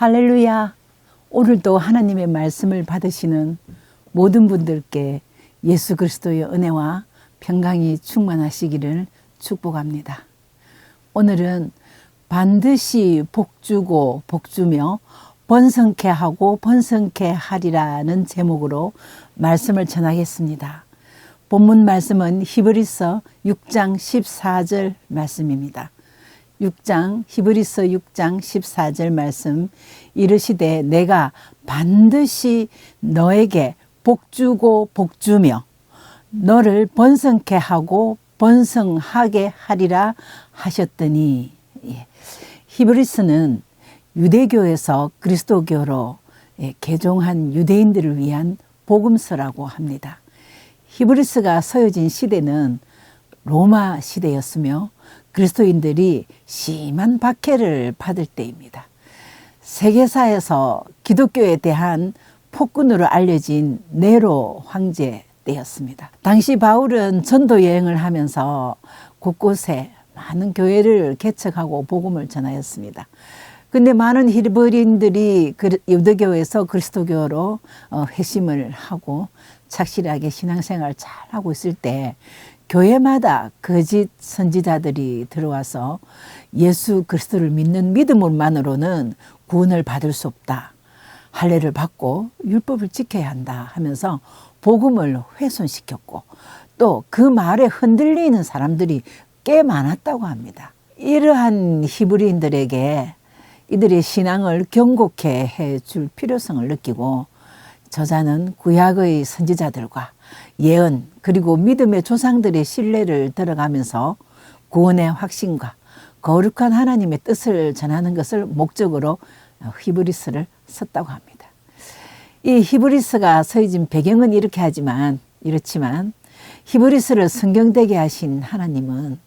할렐루야. 오늘도 하나님의 말씀을 받으시는 모든 분들께 예수 그리스도의 은혜와 평강이 충만하시기를 축복합니다. 오늘은 반드시 복주고 복주며 번성케 하고 번성케 하리라는 제목으로 말씀을 전하겠습니다. 본문 말씀은 히브리서 6장 14절 말씀입니다. 히브리서 6장 14절 말씀, 이르시되 내가 반드시 너에게 복주고 복주며 너를 번성케 하고 번성하게 하리라 하셨더니, 히브리서는 유대교에서 그리스도교로 개종한 유대인들을 위한 복음서라고 합니다. 히브리서가 서여진 시대는 로마 시대였으며 그리스도인들이 심한 박해를 받을 때입니다. 세계사에서 기독교에 대한 폭군으로 알려진 네로 황제 때였습니다. 당시 바울은 전도 여행을 하면서 곳곳에 많은 교회를 개척하고 복음을 전하였습니다. 근데 많은 히브리인들이 유대교에서 그리스도교로 회심을 하고 착실하게 신앙생활을 잘 하고 있을 때 교회마다 거짓 선지자들이 들어와서 예수 그리스도를 믿는 믿음만으로는 구원을 받을 수 없다, 할례를 받고 율법을 지켜야 한다 하면서 복음을 훼손시켰고, 또 그 말에 흔들리는 사람들이 꽤 많았다고 합니다. 이러한 히브리인들에게 이들의 신앙을 경고케 해줄 필요성을 느끼고, 저자는 구약의 선지자들과 예언 그리고 믿음의 조상들의 신뢰를 들어가면서 구원의 확신과 거룩한 하나님의 뜻을 전하는 것을 목적으로 히브리서를 썼다고 합니다. 이 히브리서가 서여진 배경은 이렇지만 히브리서를 성경되게 하신 하나님은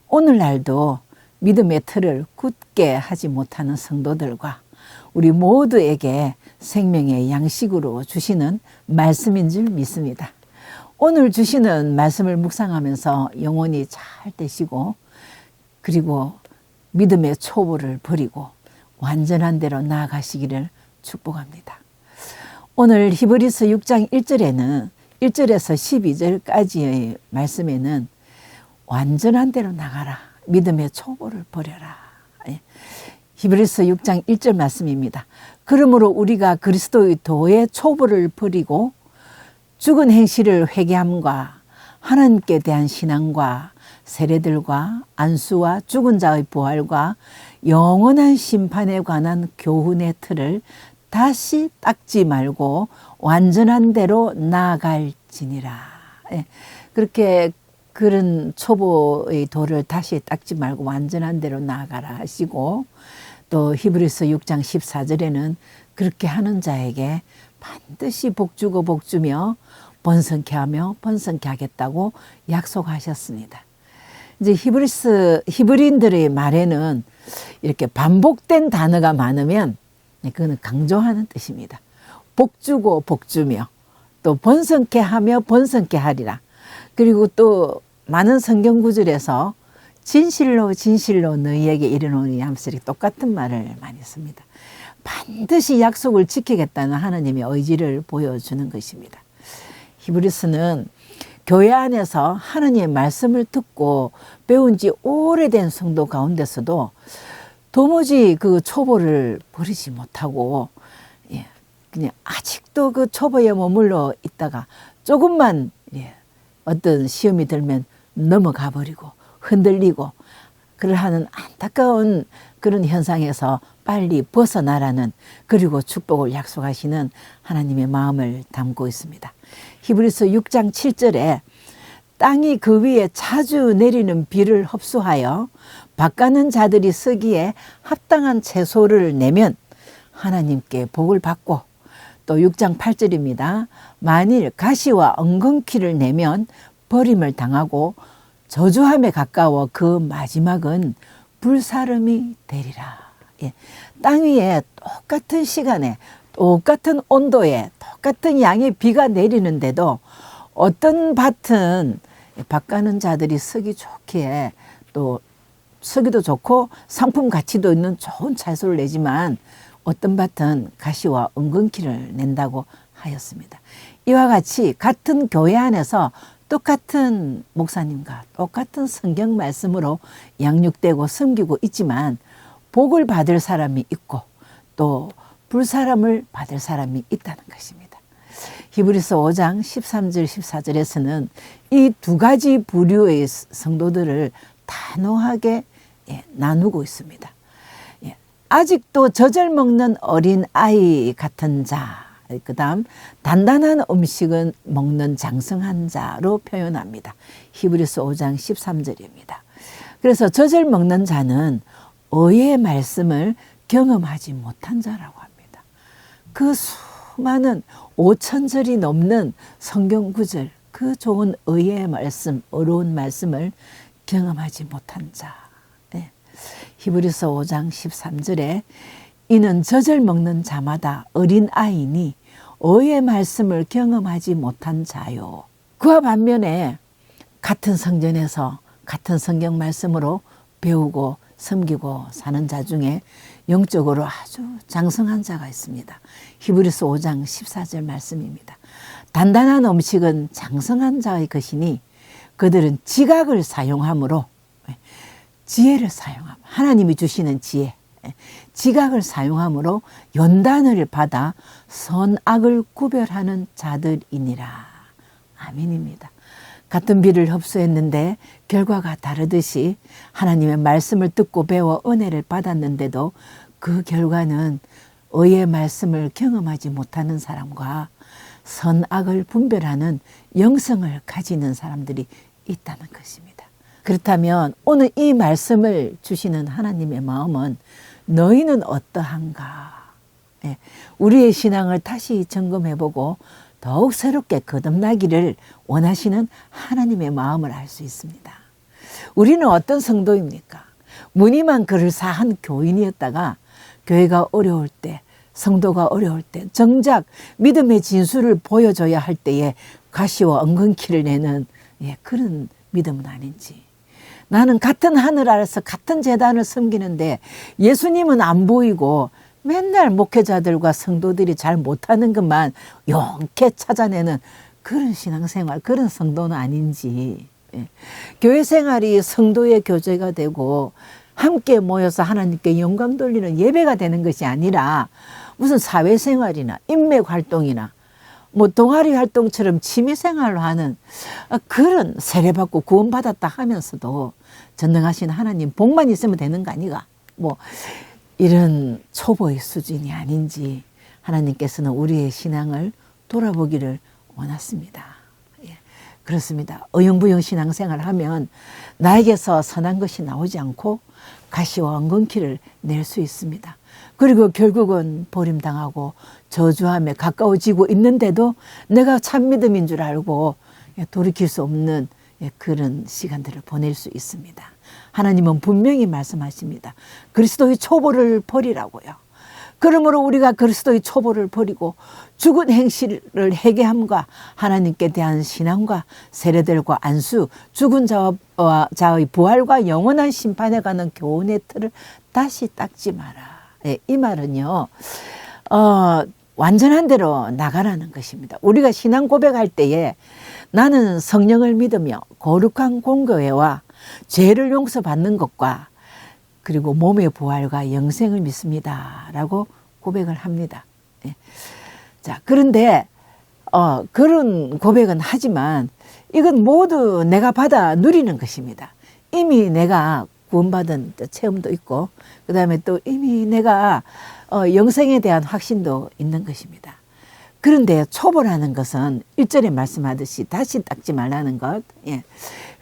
오늘날도 믿음의 틀을 굳게 하지 못하는 성도들과 우리 모두에게 생명의 양식으로 주시는 말씀인 줄 믿습니다. 오늘 주시는 말씀을 묵상하면서 영혼이 잘 되시고, 그리고 믿음의 초보를 버리고 완전한 대로 나아가시기를 축복합니다. 오늘 히브리서 6장 1절에는 1절에서 12절까지의 말씀에는 완전한 대로 나가라, 믿음의 초보를 버려라. 히브리서 6장 1절 말씀입니다. 그러므로 우리가 그리스도의 도의 초보를 버리고 죽은 행실을 회개함과 하나님께 대한 신앙과 세례들과 안수와 죽은 자의 부활과 영원한 심판에 관한 교훈의 틀을 다시 닦지 말고 완전한 대로 나아갈지니라. 그렇게 그런 초보의 도를 다시 닦지 말고 완전한 대로 나아가라 하시고, 또 히브리서 6장 14절에는 그렇게 하는 자에게 반드시 복주고 복주며 번성케 하며 번성케 하겠다고 약속하셨습니다. 이제 히브리인들의 말에는 이렇게 반복된 단어가 많으면 그거는 강조하는 뜻입니다. 복주고 복주며 또 번성케 하며 번성케 하리라. 그리고 또 많은 성경 구절에서 진실로 진실로 너희에게 이르노니 하면서 똑같은 말을 많이 씁니다. 반드시 약속을 지키겠다는 하나님의 의지를 보여주는 것입니다. 히브리서는 교회 안에서 하나님의 말씀을 듣고 배운 지 오래된 성도 가운데서도 도무지 그 초보를 버리지 못하고, 그냥 아직도 그 초보에 머물러 있다가 조금만 어떤 시험이 들면 넘어가 버리고 흔들리고 그러하는 안타까운 그런 현상에서 빨리 벗어나라는, 그리고 축복을 약속하시는 하나님의 마음을 담고 있습니다. 히브리서 6장 7절에 땅이 그 위에 자주 내리는 비를 흡수하여 밭가는 자들이 쓰기에 합당한 채소를 내면 하나님께 복을 받고, 또 6장 8절입니다. 만일 가시와 엉겅퀴를 내면 버림을 당하고 저주함에 가까워 그 마지막은 불사름이 되리라. 땅 위에 똑같은 시간에 똑같은 온도에 똑같은 양의 비가 내리는데도 어떤 밭은 밭 가는 자들이 쓰기 좋기에 또 쓰기도 좋고 상품 가치도 있는 좋은 채소를 내지만, 어떤 밭은 가시와 엉겅퀴를 낸다고 하였습니다. 이와 같이 같은 교회 안에서 똑같은 목사님과 똑같은 성경 말씀으로 양육되고 섬기고 있지만 복을 받을 사람이 있고 또 불사람을 받을 사람이 있다는 것입니다. 히브리서 5장 13절 14절에서는 이 두 가지 부류의 성도들을 단호하게 나누고 있습니다. 아직도 젖을 먹는 어린 아이 같은 자, 그 다음 단단한 음식은 먹는 장성한 자로 표현합니다. 히브리서 5장 13절입니다. 그래서 젖을 먹는 자는 의의 말씀을 경험하지 못한 자라고 합니다. 그 수많은 5,000절이 넘는 성경 구절, 그 좋은 의의 말씀, 어려운 말씀을 경험하지 못한 자. 히브리서 5장 13절에 이는 젖을 먹는 자마다 어린 아이니 의의 말씀을 경험하지 못한 자요. 그와 반면에 같은 성전에서 같은 성경 말씀으로 배우고 섬기고 사는 자 중에 영적으로 아주 장성한 자가 있습니다. 히브리서 5장 14절 말씀입니다. 단단한 음식은 장성한 자의 것이니 그들은 지각을 사용함으로 지혜를 사용함. 하나님이 주시는 지혜. 지각을 사용함으로 연단을 받아 선악을 구별하는 자들이니라. 아멘입니다. 같은 비를 흡수했는데 결과가 다르듯이 하나님의 말씀을 듣고 배워 은혜를 받았는데도 그 결과는 의의 말씀을 경험하지 못하는 사람과 선악을 분별하는 영성을 가지는 사람들이 있다는 것입니다. 그렇다면 오늘 이 말씀을 주시는 하나님의 마음은 너희는 어떠한가? 우리의 신앙을 다시 점검해보고 더욱 새롭게 거듭나기를 원하시는 하나님의 마음을 알 수 있습니다. 우리는 어떤 성도입니까? 무늬만 글을 사한 교인이었다가 교회가 어려울 때, 성도가 어려울 때, 정작 믿음의 진수를 보여줘야 할 때에 가시와 엉겅퀴를 내는 그런 믿음은 아닌지. 나는 같은 하늘 아래서 같은 제단을 섬기는데 예수님은 안 보이고 맨날 목회자들과 성도들이 잘 못하는 것만 용케 찾아내는 그런 신앙생활, 그런 성도는 아닌지. 교회 생활이 성도의 교제가 되고 함께 모여서 하나님께 영광 돌리는 예배가 되는 것이 아니라 무슨 사회생활이나 인맥활동이나 뭐 동아리 활동처럼 취미생활로 하는 그런 세례받고 구원받았다 하면서도 전능하신 하나님 복만 있으면 되는 거 아니가? 뭐 이런 초보의 수준이 아닌지 하나님께서는 우리의 신앙을 돌아보기를 원하십니다. 그렇습니다. 어영부영 신앙생활을 하면 나에게서 선한 것이 나오지 않고 가시와 엉겅퀴를 낼 수 있습니다. 그리고 결국은 버림당하고 저주함에 가까워지고 있는데도 내가 참 믿음인 줄 알고 돌이킬 수 없는 그런 시간들을 보낼 수 있습니다. 하나님은 분명히 말씀하십니다. 그리스도의 초보를 버리라고요. 그러므로 우리가 그리스도의 초보를 버리고 죽은 행실을 회개함과 하나님께 대한 신앙과 세례들과 안수, 죽은 자의 부활과 영원한 심판에 관한 교훈의 틀을 다시 닦지 마라. 이 말은요, 완전한 대로 나가라는 것입니다. 우리가 신앙 고백할 때에 나는 성령을 믿으며 거룩한 공교회와 죄를 용서받는 것과 그리고 몸의 부활과 영생을 믿습니다. 라고 고백을 합니다. 자, 그런데, 그런 고백은 하지만 이건 모두 내가 받아 누리는 것입니다. 이미 내가 구원받은 체험도 있고, 그 다음에 또 이미 내가 영생에 대한 확신도 있는 것입니다. 그런데 초보라는 것은 1절에 말씀하듯이 다시 닦지 말라는 것,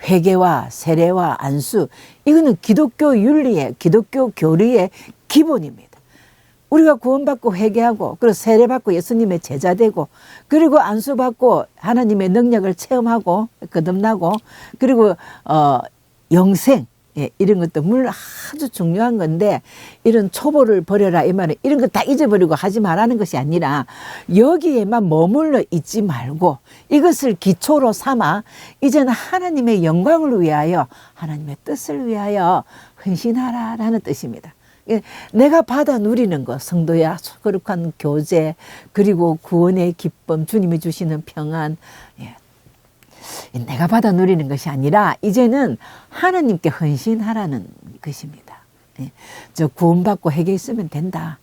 회개와 세례와 안수, 이거는 기독교 윤리의, 기독교 교리의 기본입니다. 우리가 구원받고 회개하고, 그리고 세례받고 예수님의 제자 되고, 그리고 안수받고 하나님의 능력을 체험하고 거듭나고, 그리고 영생, 이런 것도 물론 아주 중요한 건데, 이런 초보를 버려라 이 말은 이런 거 다 잊어버리고 하지 말라는 것이 아니라 여기에만 머물러 있지 말고 이것을 기초로 삼아 이제는 하나님의 영광을 위하여, 하나님의 뜻을 위하여 헌신하라라는 뜻입니다. 내가 받아 누리는 것, 성도의 거룩한 교제, 그리고 구원의 기쁨, 주님이 주시는 평안, 내가 받아 누리는 것이 아니라 이제는 하나님께 헌신하라는 것입니다. 저 구원받고 회개 있으면 된다.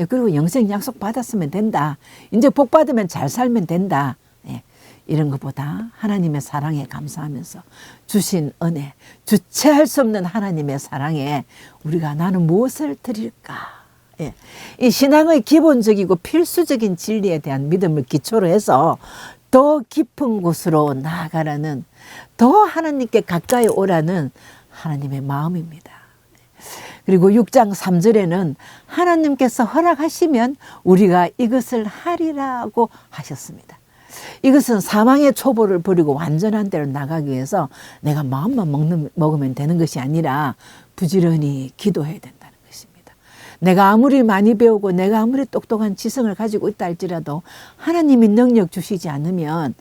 그리고 영생 약속 받았으면 된다. 이제 복 받으면 잘 살면 된다. 이런 것보다 하나님의 사랑에 감사하면서 주신 은혜, 주체할 수 없는 하나님의 사랑에 우리가 나는 무엇을 드릴까? 이 신앙의 기본적이고 필수적인 진리에 대한 믿음을 기초로 해서 더 깊은 곳으로 나아가라는, 더 하나님께 가까이 오라는 하나님의 마음입니다. 그리고 6장 3절에는 하나님께서 허락하시면 우리가 이것을 하리라고 하셨습니다. 이것은 사망의 초보를 버리고 완전한 데로 나가기 위해서 내가 마음만 먹으면 되는 것이 아니라 부지런히 기도해야 된다는 것입니다. 내가 아무리 많이 배우고 내가 아무리 똑똑한 지성을 가지고 있다 할지라도 하나님이 능력 주시지 않으면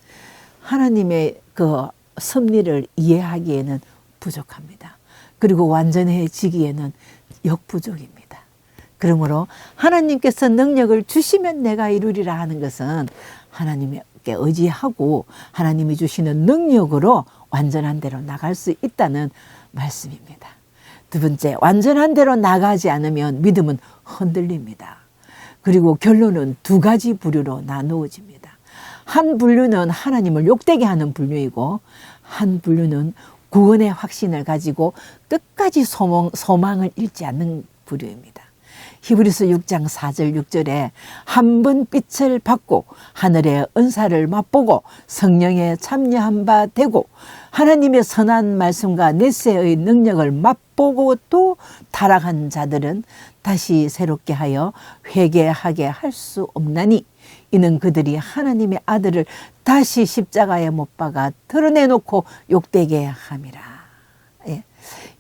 하나님의 그 섭리를 이해하기에는 부족합니다. 그리고 완전해지기에는 역부족입니다. 그러므로 하나님께서 능력을 주시면 내가 이루리라 하는 것은 하나님께 의지하고 하나님이 주시는 능력으로 완전한 대로 나갈 수 있다는 말씀입니다. 두 번째, 완전한 대로 나가지 않으면 믿음은 흔들립니다. 그리고 결론은 두 가지 부류로 나누어집니다. 한 분류는 하나님을 욕되게 하는 분류이고 한 분류는 구원의 확신을 가지고 끝까지 소망을 잃지 않는 부류입니다. 히브리서 6장 4절 6절에 한 번 빛을 받고 하늘의 은사를 맛보고 성령에 참여한 바 되고 하나님의 선한 말씀과 넷세의 능력을 맛보고 또 타락한 자들은 다시 새롭게 하여 회개하게 할 수 없나니 이는 그들이 하나님의 아들을 다시 십자가에 못 박아 드러내놓고 욕되게 함이라.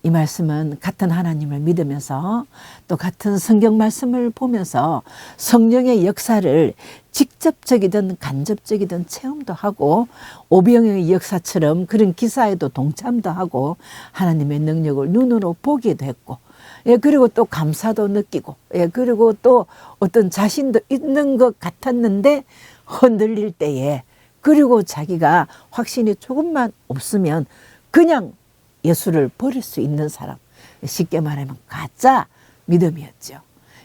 이 말씀은 같은 하나님을 믿으면서 또 같은 성경 말씀을 보면서 성령의 역사를 직접적이든 간접적이든 체험도 하고 오병이의 역사처럼 그런 기사에도 동참도 하고 하나님의 능력을 눈으로 보기도 했고 그리고 또 감사도 느끼고 그리고 또 어떤 자신도 있는 것 같았는데 흔들릴 때에 그리고 자기가 확신이 조금만 없으면 그냥 예수를 버릴 수 있는 사람, 쉽게 말하면 가짜 믿음이었죠.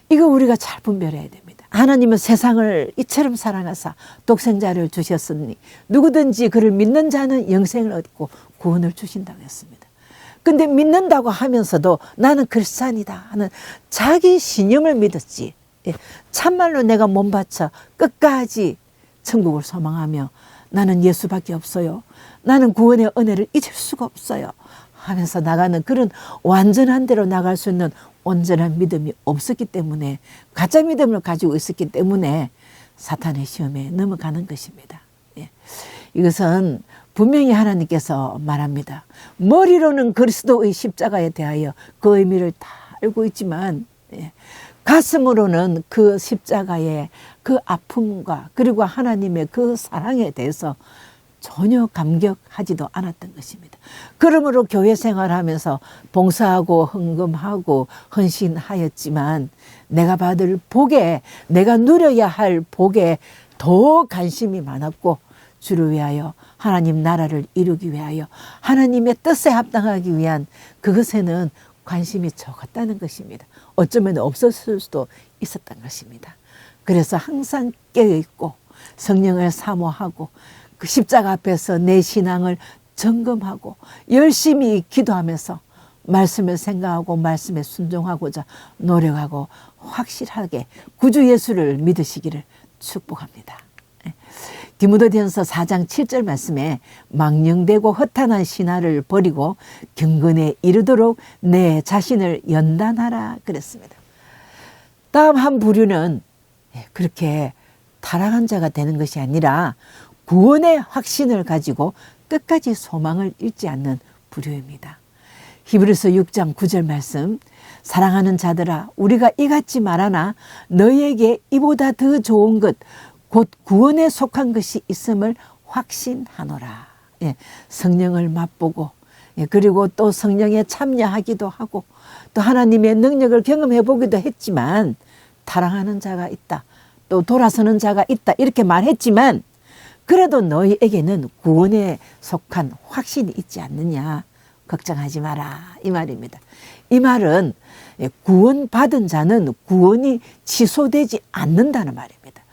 이거 우리가 잘 분별해야 됩니다. 하나님은 세상을 이처럼 사랑하사 독생자를 주셨으니 누구든지 그를 믿는 자는 영생을 얻고 구원을 주신다고 했습니다. 근데 믿는다고 하면서도 나는 크리스찬이다 하는 자기 신념을 믿었지. 참말로 내가 몸 바쳐 끝까지 천국을 소망하며 나는 예수밖에 없어요. 나는 구원의 은혜를 잊을 수가 없어요. 하면서 나가는 그런 완전한 대로 나갈 수 있는 온전한 믿음이 없었기 때문에 가짜 믿음을 가지고 있었기 때문에 사탄의 시험에 넘어가는 것입니다. 이것은 분명히 하나님께서 말합니다. 머리로는 그리스도의 십자가에 대하여 그 의미를 다 알고 있지만 가슴으로는 그 십자가의 그 아픔과 그리고 하나님의 그 사랑에 대해서 전혀 감격하지도 않았던 것입니다. 그러므로 교회 생활하면서 봉사하고 헌금하고 헌신하였지만 내가 받을 복에 내가 누려야 할 복에 더 관심이 많았고 주를 위하여 하나님 나라를 이루기 위하여 하나님의 뜻에 합당하기 위한 그것에는 관심이 적었다는 것입니다. 어쩌면 없었을 수도 있었던 것입니다. 그래서 항상 깨어있고 성령을 사모하고 그 십자가 앞에서 내 신앙을 점검하고 열심히 기도하면서 말씀을 생각하고 말씀에 순종하고자 노력하고 확실하게 구주 예수를 믿으시기를 축복합니다. 디모데전서 4장 7절 말씀에 망령되고 허탄한 신화를 버리고 경건에 이르도록 내 자신을 연단하라 그랬습니다. 다음 한 부류는 그렇게 타락한 자가 되는 것이 아니라 구원의 확신을 가지고 끝까지 소망을 잃지 않는 부류입니다. 히브리서 6장 9절 말씀 사랑하는 자들아 우리가 이같이 말하나 너희에게 이보다 더 좋은 것 곧 구원에 속한 것이 있음을 확신하노라. 성령을 맛보고 그리고 또 성령에 참여하기도 하고 또 하나님의 능력을 경험해 보기도 했지만 타락하는 자가 있다. 또 돌아서는 자가 있다. 이렇게 말했지만 그래도 너희에게는 구원에 속한 확신이 있지 않느냐. 걱정하지 마라. 이 말입니다. 이 말은 구원받은 자는 구원이 취소되지 않는다는 말입니다.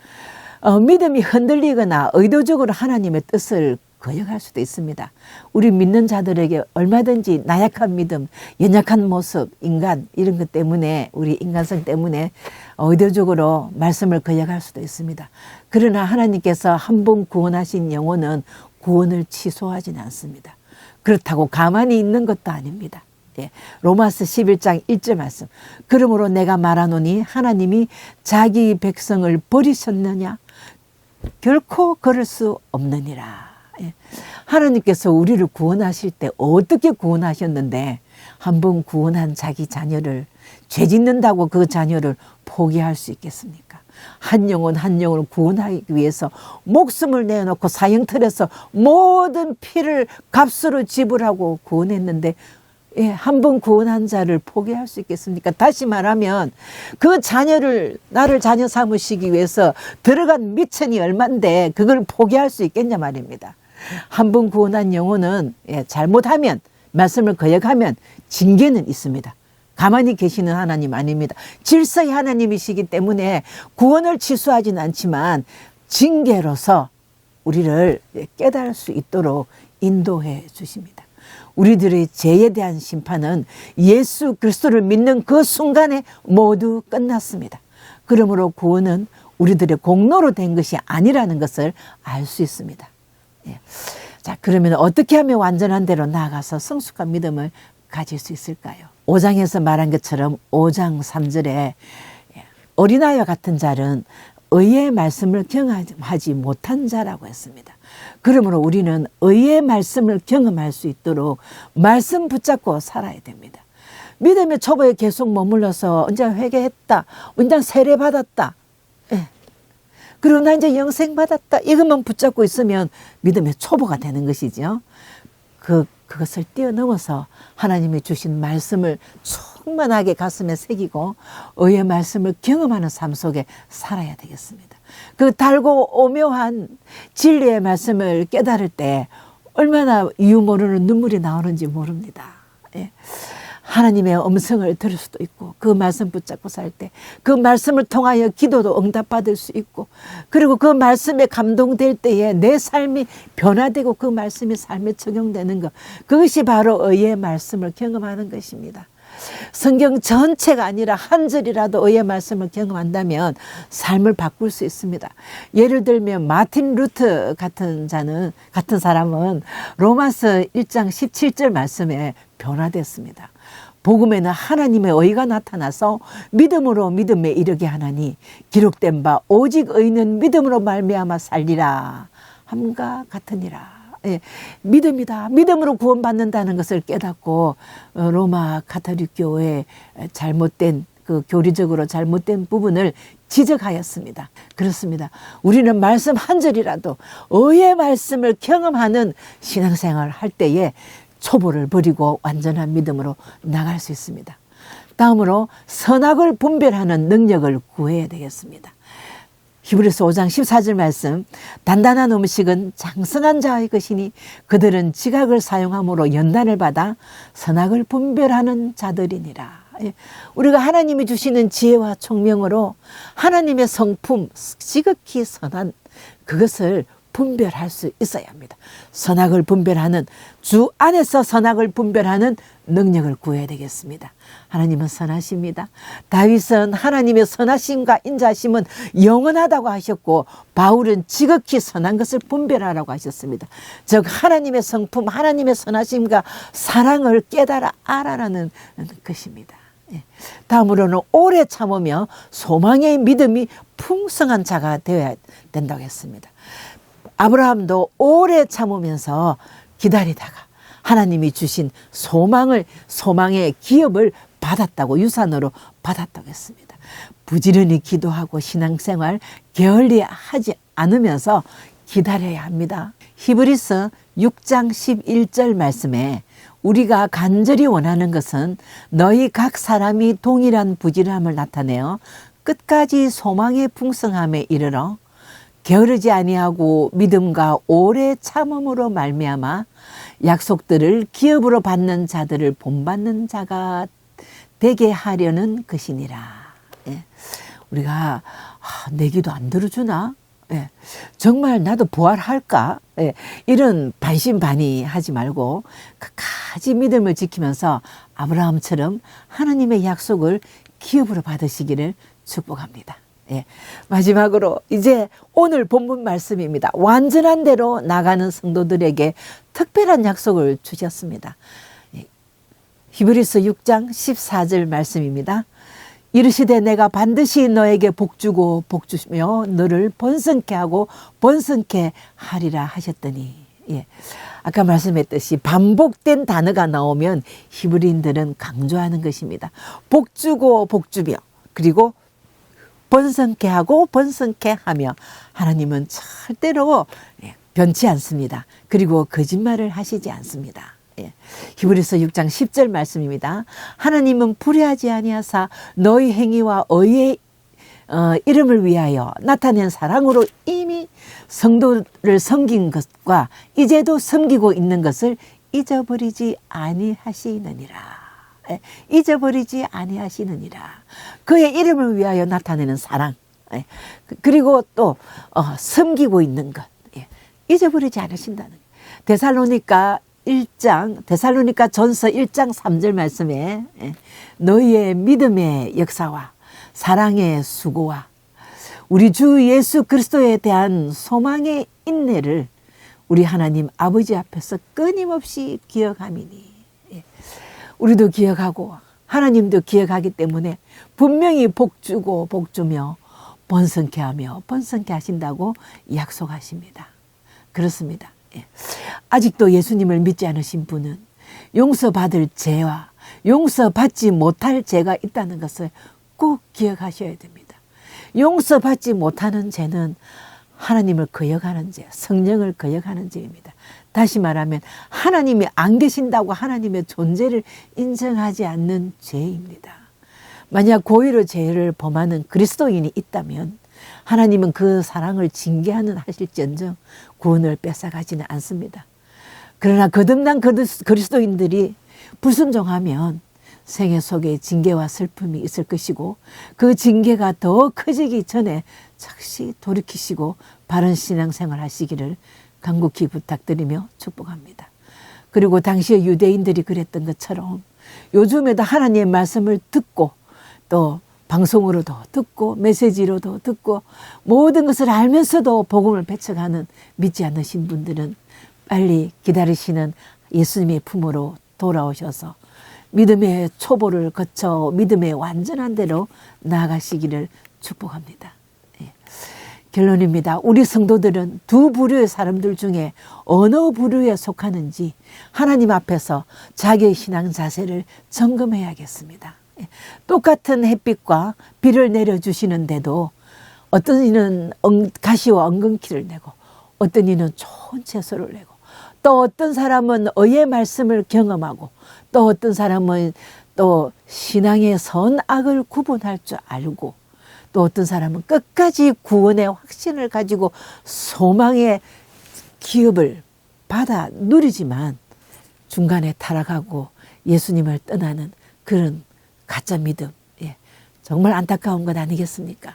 믿음이 흔들리거나 의도적으로 하나님의 뜻을 거역할 수도 있습니다. 우리 믿는 자들에게 얼마든지 나약한 믿음, 연약한 모습, 인간 이런 것 때문에 우리 인간성 때문에 의도적으로 말씀을 거역할 수도 있습니다. 그러나 하나님께서 한 번 구원하신 영혼은 구원을 취소하지는 않습니다. 그렇다고 가만히 있는 것도 아닙니다. 예, 로마서 11장 1절 말씀. 그러므로 내가 말하노니 하나님이 자기 백성을 버리셨느냐? 결코 그럴 수 없느니라. 예, 하나님께서 우리를 구원하실 때 어떻게 구원하셨는데 한 번 구원한 자기 자녀를 죄 짓는다고 그 자녀를 포기할 수 있겠습니까? 한 영혼 한 영혼을 구원하기 위해서 목숨을 내어놓고 사형틀에서 모든 피를 값으로 지불하고 구원했는데 예, 한 번 구원한 자를 포기할 수 있겠습니까? 다시 말하면 그 자녀를 나를 자녀 삼으시기 위해서 들어간 미천이 얼만데 그걸 포기할 수 있겠냐 말입니다. 한 번 구원한 영혼은 예, 잘못하면 말씀을 거역하면 징계는 있습니다. 가만히 계시는 하나님 아닙니다. 질서의 하나님이시기 때문에 구원을 취소하지는 않지만 징계로서 우리를 깨달을 수 있도록 인도해 주십니다. 우리들의 죄에 대한 심판은 예수 그리스도를 믿는 그 순간에 모두 끝났습니다. 그러므로 구원은 우리들의 공로로 된 것이 아니라는 것을 알 수 있습니다. 예. 자, 그러면 어떻게 하면 완전한 대로 나아가서 성숙한 믿음을 가질 수 있을까요? 5장에서 말한 것처럼 5장 3절에 어린아이와 같은 자는 의의 말씀을 경험하지 못한 자라고 했습니다. 그러므로 우리는 의의 말씀을 경험할 수 있도록 말씀 붙잡고 살아야 됩니다. 믿음의 초보에 계속 머물러서 언제 회개했다, 언제 세례받았다, 예. 그리고 나 이제 영생 받았다 이것만 붙잡고 있으면 믿음의 초보가 되는 것이죠. 그것을 뛰어넘어서 하나님이 주신 말씀을 충만하게 가슴에 새기고 의의 말씀을 경험하는 삶 속에 살아야 되겠습니다. 그 달고 오묘한 진리의 말씀을 깨달을 때 얼마나 이유 모르는 눈물이 나오는지 모릅니다. 예. 하나님의 음성을 들을 수도 있고 그 말씀 붙잡고 살 때 그 말씀을 통하여 기도도 응답받을 수 있고 그리고 그 말씀에 감동될 때에 내 삶이 변화되고 그 말씀이 삶에 적용되는 것 그것이 바로 의의 말씀을 경험하는 것입니다. 성경 전체가 아니라 한 절이라도 의의 말씀을 경험한다면 삶을 바꿀 수 있습니다. 예를 들면 마틴 루터 같은 사람은 로마서 1장 17절 말씀에 변화됐습니다. 복음에는 하나님의 의가 나타나서 믿음으로 믿음에 이르게 하나니 기록된 바 오직 의는 믿음으로 말미암아 살리라 함과 같으니라. 예, 믿음이다. 믿음으로 구원받는다는 것을 깨닫고 로마 가톨릭 교회의 잘못된 그 교리적으로 잘못된 부분을 지적하였습니다. 그렇습니다. 우리는 말씀 한 절이라도 의의 말씀을 경험하는 신앙생활을 할 때에 초보를 버리고 완전한 믿음으로 나갈 수 있습니다. 다음으로 선악을 분별하는 능력을 구해야 되겠습니다. 히브리서 5장 14절 말씀 단단한 음식은 장성한 자의 것이니 그들은 지각을 사용함으로 연단을 받아 선악을 분별하는 자들이니라. 우리가 하나님이 주시는 지혜와 총명으로 하나님의 성품 지극히 선한 그것을 분별할 수 있어야 합니다. 선악을 분별하는 주 안에서 선악을 분별하는 능력을 구해야 되겠습니다. 하나님은 선하십니다. 다윗은 하나님의 선하심과 인자심은 영원하다고 하셨고 바울은 지극히 선한 것을 분별하라고 하셨습니다. 즉 하나님의 성품, 하나님의 선하심과 사랑을 깨달아 알아라는 것입니다. 다음으로는 오래 참으며 소망의 믿음이 풍성한 자가 되어야 된다고 했습니다. 아브라함도 오래 참으면서 기다리다가 하나님이 주신 소망의 기업을 받았다고 유산으로 받았다고 했습니다. 부지런히 기도하고 신앙생활 게을리 하지 않으면서 기다려야 합니다. 히브리서 6장 11절 말씀에 우리가 간절히 원하는 것은 너희 각 사람이 동일한 부지런함을 나타내어 끝까지 소망의 풍성함에 이르러 게으르지 아니하고 믿음과 오래 참음으로 말미암아 약속들을 기업으로 받는 자들을 본받는 자가 되게 하려는 것이니라. 예. 우리가 내 기도 안 들어주나? 예. 정말 나도 부활할까? 예. 이런 반신반의하지 말고 끝까지 믿음을 지키면서 아브라함처럼 하나님의 약속을 기업으로 받으시기를 축복합니다. 예. 마지막으로 이제 오늘 본문 말씀입니다. 완전한 대로 나가는 성도들에게 특별한 약속을 주셨습니다. 히브리서 6장 14절 말씀입니다. 이르시되 내가 반드시 너에게 복주고 복주며 너를 번성케 하고 번성케 하리라 하셨더니, 예. 아까 말씀했듯이 반복된 단어가 나오면 히브리인들은 강조하는 것입니다. 복주고 복주며 그리고 번성케 하고 번성케 하며 하나님은 절대로 변치 않습니다. 그리고 거짓말을 하시지 않습니다. 히브리서 6장 10절 말씀입니다. 하나님은 불의하지 아니하사 너희 행위와 의의 이름을 위하여 나타낸 사랑으로 이미 성도를 섬긴 것과 이제도 섬기고 있는 것을 잊어버리지 아니하시느니라. 잊어버리지 아니하시느니라. 그의 이름을 위하여 나타내는 사랑, 그리고 또 섬기고 있는 것, 잊어버리지 않으신다는 거예요. 데살로니가 전서 1장 3절 말씀에 너희의 믿음의 역사와 사랑의 수고와 우리 주 예수 그리스도에 대한 소망의 인내를 우리 하나님 아버지 앞에서 끊임없이 기억함이니, 우리도 기억하고 하나님도 기억하기 때문에 분명히 복주고 복주며 번성케 하며 번성케 하신다고 약속하십니다. 그렇습니다. 아직도 예수님을 믿지 않으신 분은 용서받을 죄와 용서받지 못할 죄가 있다는 것을 꼭 기억하셔야 됩니다. 용서받지 못하는 죄는 하나님을 거역하는 죄, 성령을 거역하는 죄입니다. 다시 말하면 하나님이 안 계신다고 하나님의 존재를 인정하지 않는 죄입니다. 만약 고의로 죄를 범하는 그리스도인이 있다면 하나님은 그 사랑을 징계하는 하실지언정 구원을 뺏어가지는 않습니다. 그러나 거듭난 그리스도인들이 불순종하면 생애 속에 징계와 슬픔이 있을 것이고 그 징계가 더 커지기 전에 즉시 돌이키시고 바른 신앙생활 하시기를 간곡히 부탁드리며 축복합니다. 그리고 당시에 유대인들이 그랬던 것처럼 요즘에도 하나님의 말씀을 듣고 또 방송으로도 듣고 메시지로도 듣고 모든 것을 알면서도 복음을 배척하는 믿지 않으신 분들은 빨리 기다리시는 예수님의 품으로 돌아오셔서 믿음의 초보를 거쳐 믿음의 완전한 대로 나아가시기를 축복합니다. 결론입니다. 우리 성도들은 두 부류의 사람들 중에 어느 부류에 속하는지 하나님 앞에서 자기의 신앙 자세를 점검해야겠습니다. 똑같은 햇빛과 비를 내려주시는데도 어떤 이는 가시와 엉겅퀴를 내고 어떤 이는 좋은 채소를 내고 또 어떤 사람은 의의 말씀을 경험하고 또 어떤 사람은 또 신앙의 선악을 구분할 줄 알고 또 어떤 사람은 끝까지 구원의 확신을 가지고 소망의 기업을 받아 누리지만 중간에 타락하고 예수님을 떠나는 그런 가짜 믿음, 정말 안타까운 것 아니겠습니까?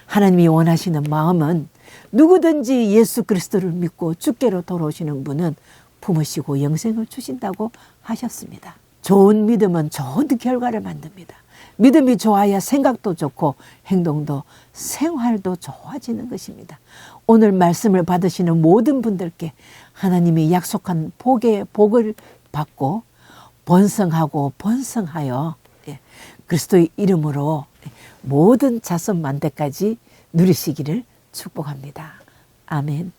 하나님이 원하시는 마음은 누구든지 예수 그리스도를 믿고 주께로 돌아오시는 분은 품으시고 영생을 주신다고 하셨습니다. 좋은 믿음은 좋은 결과를 만듭니다. 믿음이 좋아야 생각도 좋고 행동도 생활도 좋아지는 것입니다. 오늘 말씀을 받으시는 모든 분들께 하나님이 약속한 복의 복을 받고 번성하고 번성하여 그리스도의 이름으로 모든 자손 만대까지 누리시기를 축복합니다. 아멘.